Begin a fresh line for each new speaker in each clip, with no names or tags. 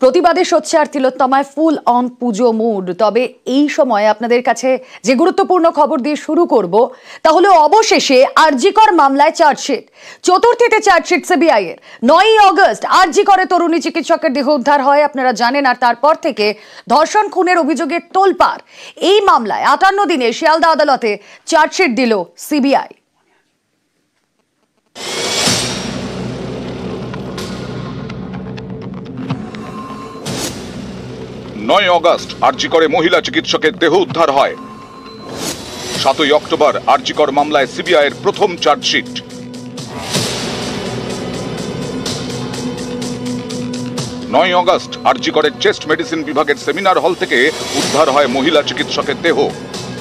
প্রতিবাদে সোচ্চার তিলোত্তমায় full on Puja mood. তবে এই সময় আপনাদের কাছে যে গুরুত্বপূর্ণ খবর দিয়ে শুরু করব তা হলো অবশেষে আরজিকর মামলায় চার্জশিট। চতুর্থীতে চার্জশিট সিবিআই এর। 9ই অগস্ট আরজিকরে তরুণী চিকিৎসকের দেহ উদ্ধার হয়, আপনারা জানেন। আর তারপর থেকে ধর্ষণ খুনের অভিযোগে তোলপাড়। এই মামলায় 58 দিনে শিয়ালদা আদালতে চার্জশিট দিল সিবিআই।
9 অগস্ট আরজিকরে মহিলা চিকিৎসকের দেহ উদ্ধার হয়। 7ই অক্টোবর আরজিকর মামলায় সিবিআই এর প্রথম চার্জশিট। 9 অগস্ট আরজিকরের চেস্ট মেডিসিন বিভাগের সেমিনার হল থেকে উদ্ধার হয় মহিলা চিকিৎসকের দেহ।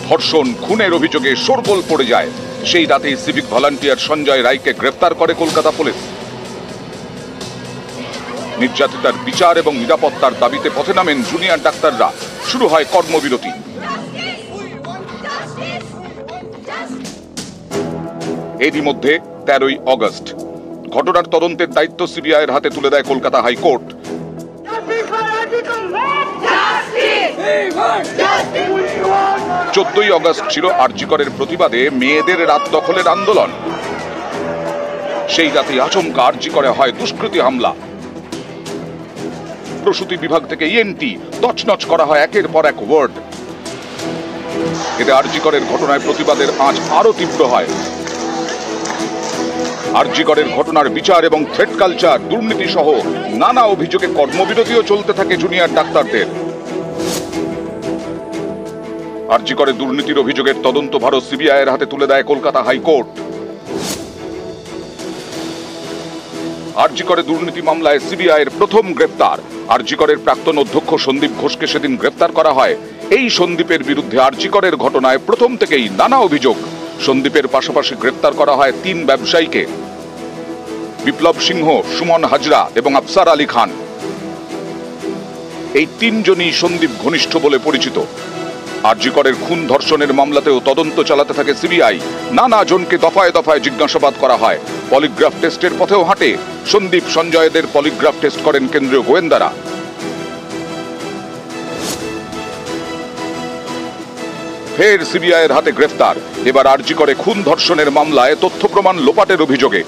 ধর্ষণ খুনের অভিযোগে শোরগোল পড়ে যায়। সেই রাতেই সিভিক ভলান্টিয়ার সঞ্জয় রায়কে গ্রেফতার করে কলকাতা পুলিশ। নির্যাতিতার বিচার এবং নিরাপত্তার দাবিতে পথে নামেন জুনিয়র ডাক্তাররা। শুরু হয় কর্মবিরতি। এরই মধ্যে 13ই অগস্ট ঘটনার তদন্তের দায়িত্ব সিবিআই এর হাতে তুলে দেয় কলকাতা হাইকোর্ট। 14ই অগস্ট ছিল আরজিকরের প্রতিবাদে মেয়েদের রাত দখলের আন্দোলন। সেই রাতে আচমকা আরজিকরে হয় দুষ্কৃতী হামলা। প্রসূতি বিভাগ থেকে ইএনটি তছনছ করা হয় একের পর এক ওয়ার্ড। এতে আরজিকরের ঘটনায় প্রতিবাদের আঁচ আরো তীব্র হয়। আরজিকরের ঘটনার বিচার এবং থ্রেট কালচার, দুর্নীতি সহ নানা অভিযোগে কর্মবিরতিও চলতে থাকে জুনিয়র ডাক্তারদের। আরজিকরে দুর্নীতির অভিযোগের তদন্তভার সিবিআই এর হাতে তুলে দেয় কলকাতা হাইকোর্ট। আরজিকরে দুর্নীতি মামলায় সিবিআই এর প্রথম গ্রেফতার। আরজিকরের প্রাক্তন অধ্যক্ষ সন্দীপ ঘোষকে সেদিন গ্রেফতার করা হয়। এই সন্দীপের বিরুদ্ধে আরজিকরের ঘটনায় প্রথম থেকেই নানা অভিযোগ। সন্দীপের পাশাপাশি গ্রেফতার করা হয় 3 ব্যবসায়ীকে, বিপ্লব সিংহ, সুমন হাজরা এবং আফসার আলী খান। এই 3 জনই সন্দীপ ঘনিষ্ঠ বলে পরিচিত। আরজিকরের খুন ধর্ষণের মামলাতেও তদন্ত চালাতে থাকে সিবিআই। নানা জনকে দফায় দফায় জিজ্ঞাসাবাদ করা হয়। পলিগ্রাফ টেস্টের পথেও হাঁটে। সন্দীপ সঞ্জয়দের পলিগ্রাফ টেস্ট করেন কেন্দ্রীয় গোয়েন্দারা। ফের সিবিআই এর হাতে গ্রেফতার। এবার আরজিকরে খুন ধর্ষণের মামলায় তথ্য প্রমাণ লোপাটের অভিযোগে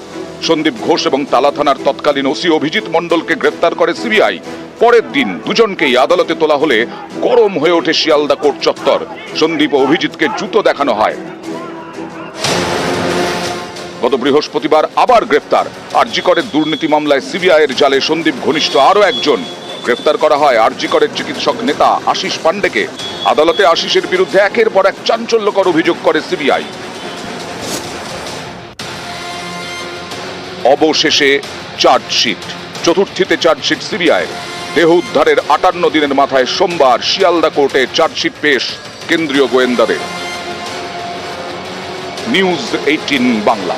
সন্দীপ ঘোষ এবং তালা থানার তৎকালীন ওসি অভিজিৎ মণ্ডলকে গ্রেফতার করে সিবিআই। পরের দিন দুজনকেই আদালতে তোলা হলে গরম হয়ে ওঠে শিয়ালদা কোর্ট চত্বর। সন্দীপ ও অভিজিৎকে জুতো দেখানো হয়। গত বৃহস্পতিবার আবার গ্রেফতার। আরজিকরের দুর্নীতি মামলায় সিবিআই এর জালে সন্দীপ ঘনিষ্ঠ আরো একজন। গ্রেফতার করা হয় আরজিকরের চিকিৎসক নেতা আশিস পান্ডেকে। আদালতে আশিসের বিরুদ্ধে একের পর এক চাঞ্চল্যকর অভিযোগ করে সিবিআই। অবশেষে চার্জশিট। চতুর্থীতে chargesheet CBI. দেহ উদ্ধারের 58 দিনের মাথায় সোমবার শিয়ালদা কোর্টে চার্জশিট পেশ কেন্দ্রীয় গোয়েন্দাদের। নিউজ 18 বাংলা।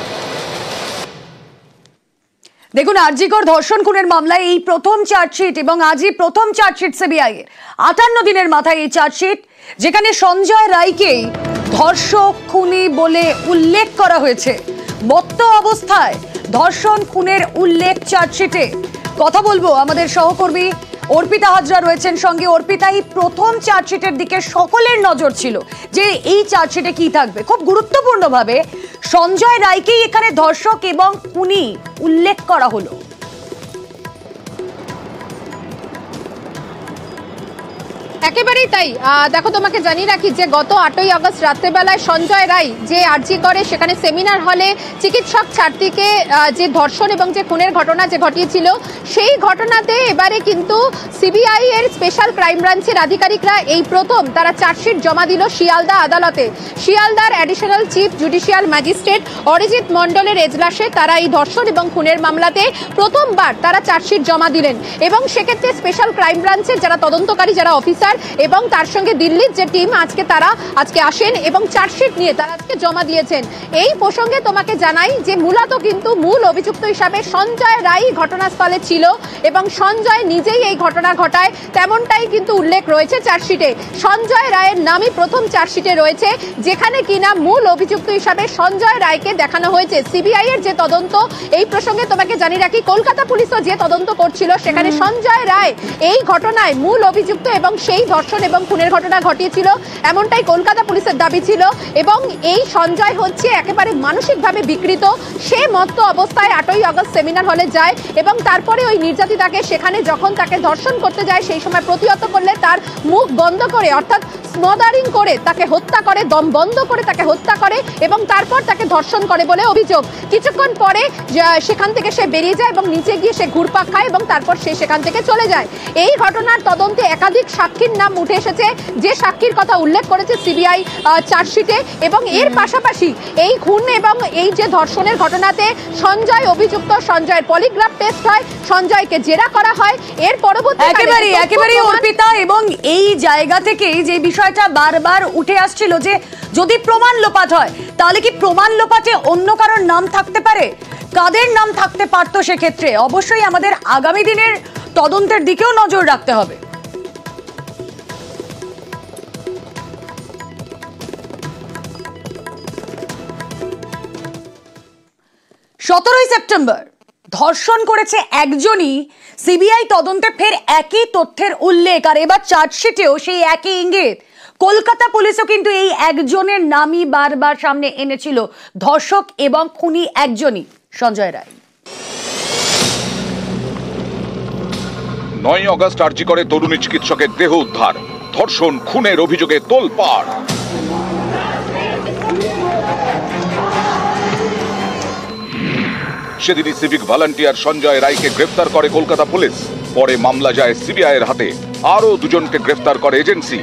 দেখুন, আরজিকর ধর্ষণ খুনের মামলায় এই প্রথম চার্জশিট এবং আজই প্রথম চার্জশিট সিবিআই এর। 58 দিনের মাথায় এই চার্জশিট, যেখানে সঞ্জয় রায়কেই ধর্ষক খুনি বলে উল্লেখ করা হয়েছে। মত্ত অবস্থায় ধর্ষণ খুনের উল্লেখ চার্জশিটে। কথা বলবো আমাদের সহকর্মী অর্পিতা হাজরা রয়েছেন সঙ্গে। অর্পিতা, এই প্রথম চার্জশিটের দিকে সকলের নজর ছিল যে এই চার্জশিটে কি থাকবে। খুব গুরুত্বপূর্ণভাবে সঞ্জয় রায়কেই এখানে ধর্ষক এবং খুনি উল্লেখ করা হলো।
একেবারেই তাই। দেখো, তোমাকে জানিয়ে রাখি যে গত 8ই অগস্ট রাত্রেবেলায় সঞ্জয় রায় যে আরজি করে সেখানে সেমিনার হলে চিকিৎসক ছাত্রীকে যে ধর্ষণ এবং যে খুনের ঘটনা যে ঘটিয়েছিল, সেই ঘটনাতে এবারে কিন্তু সিবিআই এর স্পেশাল ক্রাইম ব্রাঞ্চের আধিকারিকরা এই প্রথম তারা চার্জশিট জমা দিল শিয়ালদা আদালতে। শিয়ালদার additional chief judicial magistrate Arijit মণ্ডলের এজলাসে তারা এই ধর্ষণ এবং খুনের মামলাতে প্রথমবার তারা চার্জশিট জমা দিলেন। এবং সেক্ষেত্রে স্পেশাল ক্রাইম ব্রাঞ্চের যারা তদন্তকারী, যারা অফিসার, এফআইআর এবং তার সঙ্গে দিল্লির যে টিম আজকে আসেন এবং চার্জশিট নিয়ে তারা আজকে জমা দিয়েছেন। এই প্রসঙ্গে তোমাকে জানাই যে মূলত কিন্তু মূল অভিযুক্ত হিসাবে সঞ্জয় রায় ঘটনাস্থলে ছিল এবং সঞ্জয় নিজেই এই ঘটনা ঘটায়, তেমনটাই কিন্তু উল্লেখ রয়েছে চার্জশিটে। সঞ্জয় রায়ের নামই প্রথম চার্জশিটে রয়েছে, যেখানে কিনা মূল অভিযুক্ত হিসাবে সঞ্জয় রায়কে দেখানো হয়েছে। সিবিআই এর যে তদন্ত, এই প্রসঙ্গে তোমাকে জানিয়ে রাখি কলকাতা পুলিশও যে তদন্ত করছিল সেখানে সঞ্জয় রায় এই ঘটনায় মূল অভিযুক্ত এবং সেই ধর্ষণ এবং খুনের ঘটনা ঘটিয়েছিল, এমনটাই কলকাতা পুলিশের দাবি ছিল। এবং এই সঞ্জয় হচ্ছে একেবারে মানসিকভাবে বিকৃত। সে মত্ত অবস্থায় 8ই আগস্ট সেমিনার হলে যায় এবং তারপরে ওই নির্যাতিতাকে সেখানে যখন তাকে ধর্ষণ করতে যায় সেই সময় প্রতিহত করলে তার মুখ বন্ধ করে, অর্থাৎ স্মদারিং করে তাকে হত্যা করে, দম বন্ধ করে তাকে হত্যা করে এবং তারপর তাকে ধর্ষণ করে বলে অভিযোগ। কিছুক্ষণ পরে সেখান থেকে সে বেরিয়ে যায় এবং নিচে গিয়ে সে ঘুরপাক খায় এবং তারপর সে সেখান থেকে চলে যায়। এই ঘটনার তদন্তে একাধিক সাক্ষীর নাম উঠে এসেছে, যে সাক্ষীর কথা উল্লেখ করেছে সিবিআই চার্জশিটে। এবং এর পাশাপাশি এই খুন এবং এই যে ধর্ষণের ঘটনাতে সঞ্জয় অভিযুক্ত, সঞ্জয়ের পলিগ্রাফ টেস্ট হয়, সঞ্জয়কে জেরা করা হয়। এর পরবর্তী
একেবারে অর্পিতা, এবং এই জায়গা থেকে যে বিষয়টা বারবার উঠে আসছিল যে যদি প্রমাণ লোপাট হয় তাহলে কি প্রমাণ লোপাটে অন্য কারোর নাম থাকতে পারে, কাদের নাম থাকতে পারতো সেক্ষেত্রে? অবশ্যই আমাদের আগামী দিনের তদন্তের দিকেও নজর রাখতে হবে। 17ই সেপ্টেম্বর ধর্ষণ করেছে একজনই, সিবিআই তদন্তে ফের একই তথ্যের উল্লেখ, আর এবার চার্জশিটেও সেই একই ইঙ্গিত। কলকাতা পুলিশও কিন্তু এই একজনের নামই বারবার সামনে এনেছিল, ধর্ষক এবং খুনি একজনই, সঞ্জয় রায়।
9 আগস্ট আরজি করে তরুণী চিকিৎসকের দেহ উদ্ধার, ধর্ষণ খুনের অভিযোগে তোলপাড়। সেদিনই সিভিক ভলান্টিয়ার সঞ্জয় রায়কে গ্রেফতার করে কলকাতা পুলিশ। পরে মামলা যায় সিবিআই এর হাতে, আরো দুজনকে গ্রেফতার করে এজেন্সি।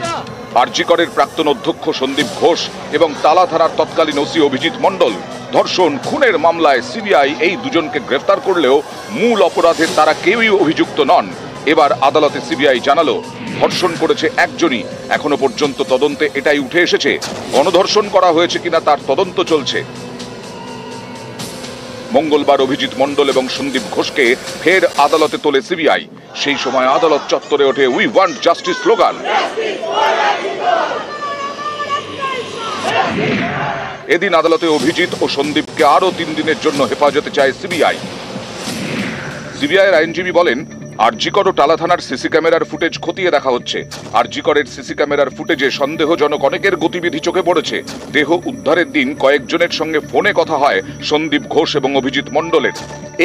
আরজি করের প্রাক্তন অধ্যক্ষ সন্দীপ ঘোষ এবং তালা থানার তৎকালীন ওসি অভিজিৎ মণ্ডল। ধর্ষণ খুনের মামলায় সিবিআই এই দুজনকে গ্রেফতার করলেও মূল অপরাধে তারা কেউই অভিযুক্ত নন। এবার আদালতে সিবিআই জানালো ধর্ষণ করেছে একজনই। এখনো পর্যন্ত তদন্তে এটাই উঠে এসেছে, গণধর্ষণ করা হয়েছে কিনা তার তদন্ত চলছে। মঙ্গলবার অভিজিৎ মণ্ডল এবং সন্দীপ ঘোষকে ফের আদালতে তোলে সিবিআই। সেই সময় আদালত চত্বরে ওঠে উই ওয়ান্ট জাস্টিস স্লোগান। এদিন আদালতে অভিজিৎ ও সন্দীপকে আরো 3 দিনের জন্য হেফাজতে চায় সিবিআই। সিবিআইয়ের আইনজীবী বলেন, আরজি কর ও টালা থানার সিসি ক্যামেরার ফুটেজ খতিয়ে দেখা হচ্ছে। আরজি করের সিসি ক্যামেরার ফুটেজে সন্দেহজনক অনেকের গতিবিধি চোখে পড়েছে। দেহ উদ্ধারের দিন কয়েকজনের সঙ্গে ফোনে কথা হয় সন্দীপ ঘোষ এবং অভিজিৎ মণ্ডলের।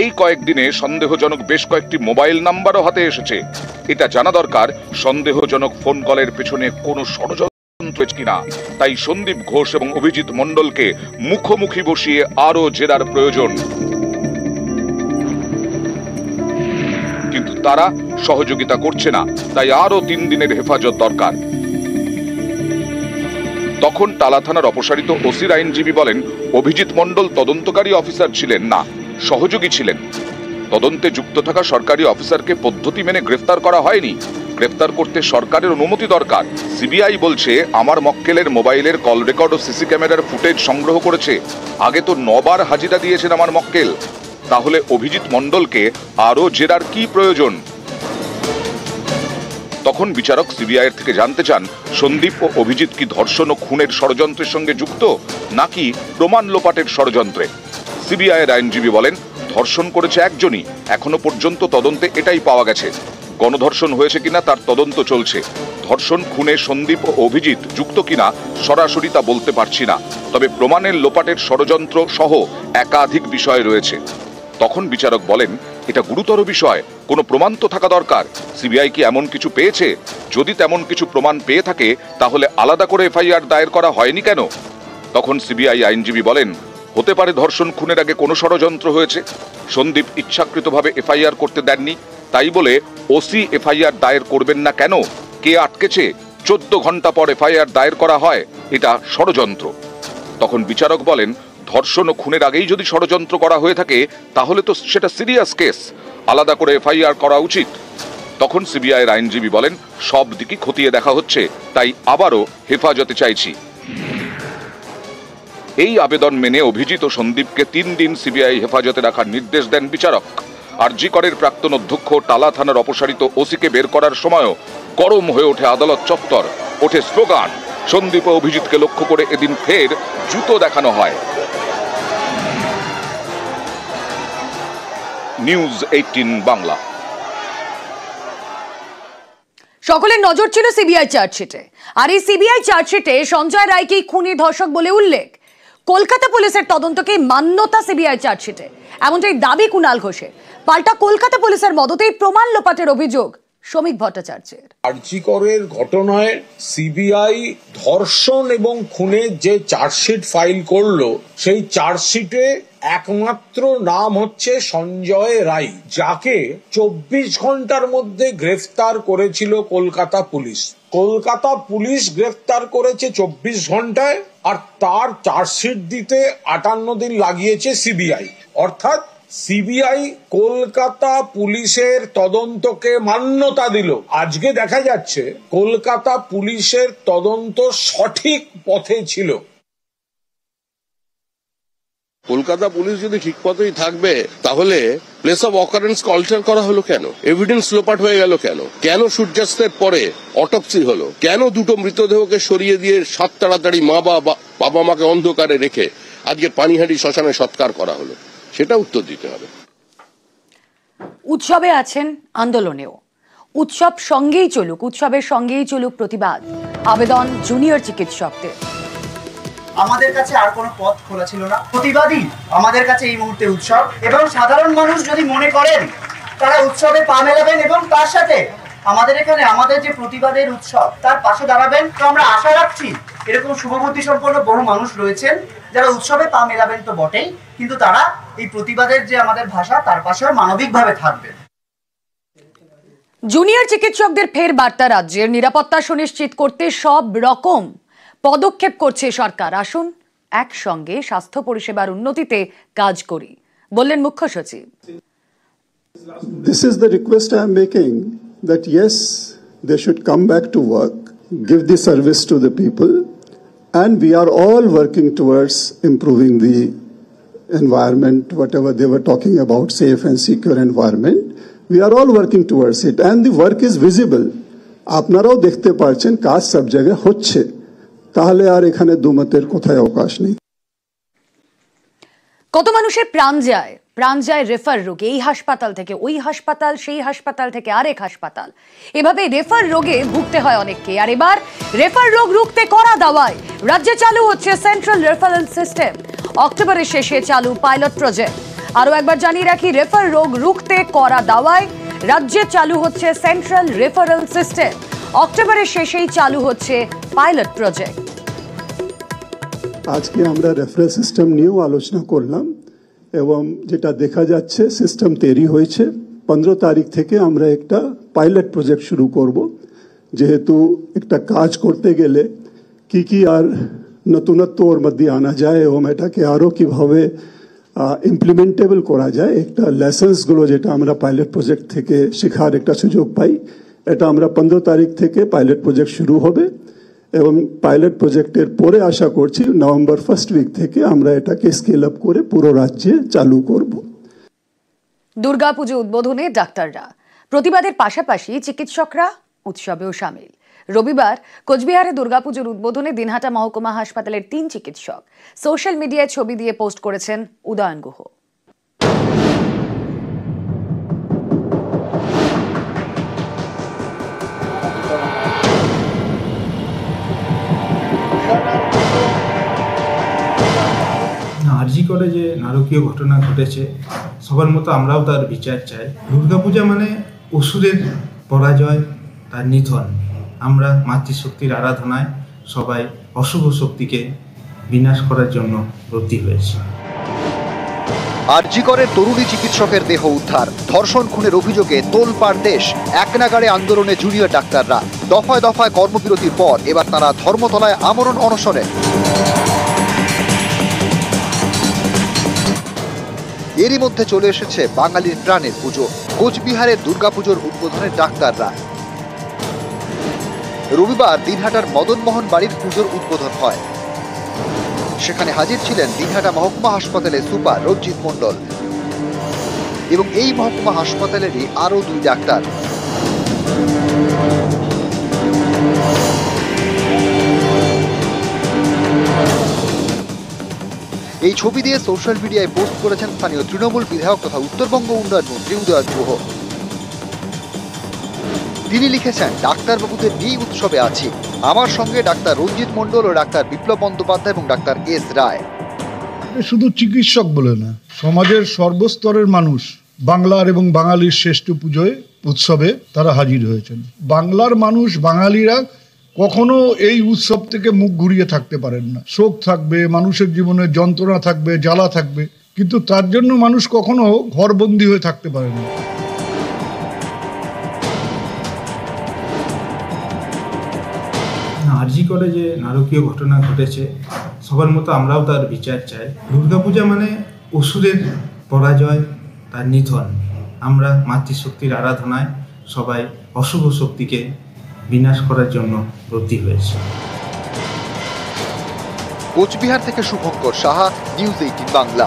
এই কয়েকদিনে সন্দেহজনক বেশ কয়েকটি মোবাইল নাম্বারও হাতে এসেছে। এটা জানা দরকার সন্দেহজনক ফোন কলের পেছনে কোনো ষড়যন্ত্র কিনা। তাই সন্দীপ ঘোষ এবং অভিজিৎ মণ্ডলকে মুখোমুখি বসিয়ে আরো জেরার প্রয়োজন। কিন্তু তারা সহযোগিতা করছে না, তাই আরো 3 দিনের হেফাজত দরকার। তখন টালা থানার অপসারিত ওসির আইনজীবী বলেন, অভিজিৎ মণ্ডল তদন্তকারী অফিসার ছিলেন না, সহযোগী ছিলেন। তদন্তে যুক্ত থাকা সরকারি অফিসারকে পদ্ধতি মেনে গ্রেফতার করা হয়নি। গ্রেফতার করতে সরকারের অনুমতি দরকার। সিবিআই বলছে আমার মক্কেলের মোবাইলের কল রেকর্ড ও সিসি ক্যামেরার ফুটেজ সংগ্রহ করেছে। আগে তো 9 বার হাজিরা দিয়েছেন আমার মক্কেল। তাহলে অভিজিৎ মণ্ডলকে আরো জেরার কি প্রয়োজন? তখন বিচারক সিবিআই থেকে জানতে চান, সন্দীপ ও অভিজিৎ কি ধর্ষণ ও খুনের ষড়যন্ত্রের সঙ্গে যুক্ত নাকি প্রমাণ লোপাটের ষড়যন্ত্রে? সিবিআইয়ের আইনজীবী বলেন, ধর্ষণ করেছে একজনই, এখনো পর্যন্ত তদন্তে এটাই পাওয়া গেছে। গণধর্ষণ হয়েছে কিনা তার তদন্ত চলছে। ধর্ষণ খুনে সন্দীপ ও অভিজিৎ যুক্ত কিনা সরাসরি তা বলতে পারছি না, তবে প্রমাণের লোপাটের ষড়যন্ত্র সহ একাধিক বিষয় রয়েছে। তখন বিচারক বলেন, এটা গুরুতর বিষয়, কোনো প্রমাণ তো থাকা দরকার। সিবিআই কি এমন কিছু পেয়েছে? যদি তেমন কিছু প্রমাণ পেয়ে থাকে তাহলে আলাদা করে এফআইআর দায়ের করা হয়নি কেন? তখন সিবিআই আইনজীবী বলেন, হতে পারে ধর্ষণ খুনের আগে কোনো ষড়যন্ত্র হয়েছে। সন্দীপ ইচ্ছাকৃতভাবে এফআইআর করতে দেননি, তাই বলে ওসি এফআইআর দায়ের করবেন না কেন? কে আটকেছে? 14 ঘন্টা পর এফআইআর দায়ের করা হয়, এটা ষড়যন্ত্র। তখন বিচারক বলেন, ধর্ষণ ও খুনের আগেই যদি ষড়যন্ত্র করা হয়ে থাকে তাহলে তো সেটা সিরিয়াস কেস, আলাদা করে এফআইআর করা উচিত। তখন সিবিআইয়ের আইনজীবী বলেন, সব দিকই খতিয়ে দেখা হচ্ছে, তাই আবারও হেফাজতে চাইছি। এই আবেদন মেনে অভিজিৎ ও সন্দীপকে 3 দিন সিবিআই হেফাজতে রাখার নির্দেশ দেন বিচারক। আরজি করের প্রাক্তন অধ্যক্ষ টালা থানার অপসারিত ওসিকে বের করার সময়ও গরম হয়ে ওঠে আদালত চত্বর, ওঠে স্লোগান। সন্দীপ ও অভিজিৎকে লক্ষ্য করে এদিন ফের জুতো দেখানো হয়। নিউজ 18 বাংলা।
সকলের নজর ছিল সিবিআই চার্জশিটে, আর এই সিবিআই চার্জশিটে সঞ্জয় রায়কেই খুনি ধর্ষক বলে উল্লেখ। কলকাতা পুলিশের তদন্তকে মান্যতা সিবিআই চার্জশিটে, এমনটাই দাবি কুণাল ঘোষের। পাল্টা কলকাতা পুলিশের মদতেই প্রমাণ লোপাটের অভিযোগ শ্রমিক ভট্টাচার্যের।
আরজি করের ঘটনায় সিবিআই ধর্ষণ এবং খুনের যে চার্জশিট ফাইল করলো, সেই চার্জশিটে একমাত্র নাম হচ্ছে সঞ্জয় রায়, যাকে 24 ঘন্টার মধ্যে গ্রেফতার করেছিল কলকাতা পুলিশ। কলকাতা পুলিশ গ্রেফতার করেছে 24 ঘন্টায়, আর তার চার্জশিট দিতে 58 দিন লাগিয়েছে সিবিআই। অর্থাৎ সিবিআই কলকাতা পুলিশের তদন্তকে মান্যতা দিল। আজকে দেখা যাচ্ছে কলকাতা পুলিশের তদন্ত সঠিক পথে ছিল।
কলকাতা পুলিশ যদি ঠিক পথেই থাকবে, তাহলে প্লেস অফ অকারেন্সকে অল্টার করা হলো কেন? এভিডেন্স লোপাট হয়ে গেল কেন? কেন সূর্যাস্তের পরে অটপসি হলো? কেন দুটো মৃতদেহকে সরিয়ে দিয়ে সাত তাড়াতাড়ি বাবা মাকে অন্ধকারে রেখে আজকে পানিহাটি শ্মশানে সৎকার করা হলো? সেটা উত্তর দিতে হবে।
উৎসবে আছেন, আন্দোলনেও। উৎসব সঙ্গেই চলুক, উৎসবের সঙ্গেই চলুক প্রতিবাদ, আবেদন জুনিয়র চিকিৎসকদের।
আমাদের কাছে আর কোনো পথ খোলা ছিল না। প্রতিবাদী আমাদের কাছে এই মুহূর্তে উৎসব, এবং সাধারণ মানুষ যদি মনে করেন তারা উৎসবে পা মেলাবেন এবং তার সাথে আমাদের এখানে আমাদের যে প্রতিবাদের উৎসব তার পাশে দাঁড়াবেন, তো আমরা আশা রাখছি এরকম শুভবুদ্ধি সম্পন্ন বহু মানুষ রয়েছেন যারা উৎসবে পা মেলাবেন তো বটেই, কিন্তু তারা এই প্রতিবাদের যে আমাদের ভাষা তার পাশেও মানবিকভাবে থাকবেন।
জুনিয়র চিকিৎসকদের ফের বার্তা, রাজ্যের নিরাপত্তা সুনিশ্চিত করতে সব রকম পদক্ষেপ করছে সরকার। আসুন একসঙ্গে স্বাস্থ্য পরিষেবার উন্নতিতে কাজ করি, বললেন মুখ্য সচিব।
This is the request I am making, that yes, they should come back to work, give the service to the people, and we are all working towards improving the environment, whatever they were talking about, safe and secure environment. We are all working towards it, and the work is visible. আপনারাও দেখতে পাচ্ছেন কাজ সব জায়গায় হচ্ছে, তাহলে আর এখানে দুমতের কোথায় অবকাশ নেই।
কত মানুষের প্রাণ যায় রেফার রোগে, এই হাসপাতাল থেকে ওই হাসপাতাল, সেই হাসপাতাল থেকে আরেক হাসপাতাল, এভাবে রেফার রোগে ভুগতে হয় অনেককে। আর এবার রেফার রোগ রুখতে করা দাওয়ায় রাজ্যে চালু হচ্ছে সেন্ট্রাল রেফারেল সিস্টেম। অক্টোবরের শেষে চালু পাইলট প্রজেক্ট। আরো একবার জানিয়ে রাখি, রেফার রোগ রুখতে করা দাওয়ায় রাজ্যে চালু হচ্ছে সেন্ট্রাল রেফারেল সিস্টেম। অক্টোবরের শেষেই চালু হচ্ছে পাইলট প্রজেক্ট।
আজকে আমরা রেফারেল সিস্টেম নিয়েও আলোচনা করলাম, এবং যেটা দেখা যাচ্ছে সিস্টেম তৈরি হয়েছে। 15 তারিখ থেকে আমরা একটা পাইলট প্রজেক্ট শুরু করব, যেহেতু একটা কাজ করতে গেলে কি আর নতুনত্ব ওর মধ্যে আনা যায় এবং এটাকে আরও কীভাবে ইমপ্লিমেন্টেবল করা যায়, একটা লেসন্সগুলো যেটা আমরা পাইলট প্রজেক্ট থেকে শেখার একটা সুযোগ পাই। এটা আমরা 15 তারিখ থেকে পাইলট প্রজেক্ট শুরু হবে, এবং পাইলট প্রজেক্টের পরে আশা করছি নভেম্বর ফার্স্ট উইক থেকে আমরা এটাকে স্কেল আপ করে পুরো রাজ্যে চালু করব।
দুর্গাপুজো উদ্বোধনে ডাক্তাররা, প্রতিবাদের পাশাপাশি চিকিৎসকরা উৎসবেও সামিল। রবিবার কোচবিহারে দুর্গাপুজোর উদ্বোধনে দিনহাটা মহকুমা হাসপাতালের 3 চিকিৎসক সোশ্যাল মিডিয়ায় ছবি দিয়ে পোস্ট করেছেন উদয়ন গুহ।
আরজি করে যে নারকীয় ঘটনা ঘটেছে, সবার মতো আমরাও তার বিচার চাই। দুর্গাপূজা মানে অসুরের পরাজয়, তার নিধন। আমরা মাতৃশক্তির আরাধনায় সবাই অশুভ শক্তিকে বিনাশ করার জন্য ব্রতী হয়েছি।
আরজি করের তরুণী চিকিৎসকের দেহ উদ্ধার, ধর্ষণ খুনের অভিযোগে তোলপাড় দেশ। এক নাগাড়ে আন্দোলনে জুনিয়র ডাক্তাররা, দফায় দফায় কর্মবিরতির পর এবার তারা ধর্মতলায় আমরণ অনশনে। এরই মধ্যে চলে এসেছে বাঙালির প্রাণের পুজো, কোচবিহারের দুর্গাপুজোর উদ্বোধনের ডাক্তাররা। রবিবার দিনহাটার মদনমোহন বাড়ির পুজোর উদ্বোধন হয়। সেখানে হাজির ছিলেন দিনহাটা মহকুমা হাসপাতালের সুপার রঞ্জিত মণ্ডল এবং এই মহকুমা হাসপাতালেরই আরো 2 ডাক্তার। এই ছবি দিয়ে সোশ্যাল মিডিয়ায় পোস্ট করেছেন স্থানীয় তৃণমূল বিধায়ক তথা উত্তরবঙ্গ উন্নয়ন মন্ত্রী উদয়ন গুহ। তিনি লিখেছেন, ডাক্তারবাবুদের নিয়ে উৎসবে আছি। আমার সঙ্গে ডাক্তার রঞ্জিত মণ্ডল ও ডাক্তার বিপ্লব বন্দ্যোপাধ্যায় এবং ডাক্তার এস রায়।
শুধু চিকিৎসক বলে না, সমাজের সর্বস্তরের মানুষ বাংলার এবং বাঙালির শ্রেষ্ঠ পুজোয় উৎসবে তারা হাজির হয়েছেন। বাংলার মানুষ, বাঙালিরা কখনো এই উৎসব থেকে মুখ ঘুরিয়ে থাকতে পারেন না। শোক থাকবে, মানুষের জীবনে যন্ত্রণা থাকবে, জ্বালা থাকবে, কিন্তু তার জন্য মানুষ কখনো ঘরবন্দি হয়ে থাকতে পারে না।
আরজি করে যে নারকীয় ঘটনা ঘটেছে, সবার মতো আমরাও তার বিচার চাই। দুর্গাপূজা মানে অসুরের পরাজয়, তার নিধন। আমরা মাতৃশক্তির আরাধনায় সবাই অশুভ শক্তিকে বিনাশ করার জন্য ব্রতী হয়েছে।
কোচবিহার থেকে শুভঙ্কর সাহা, নিউজ 18 বাংলা।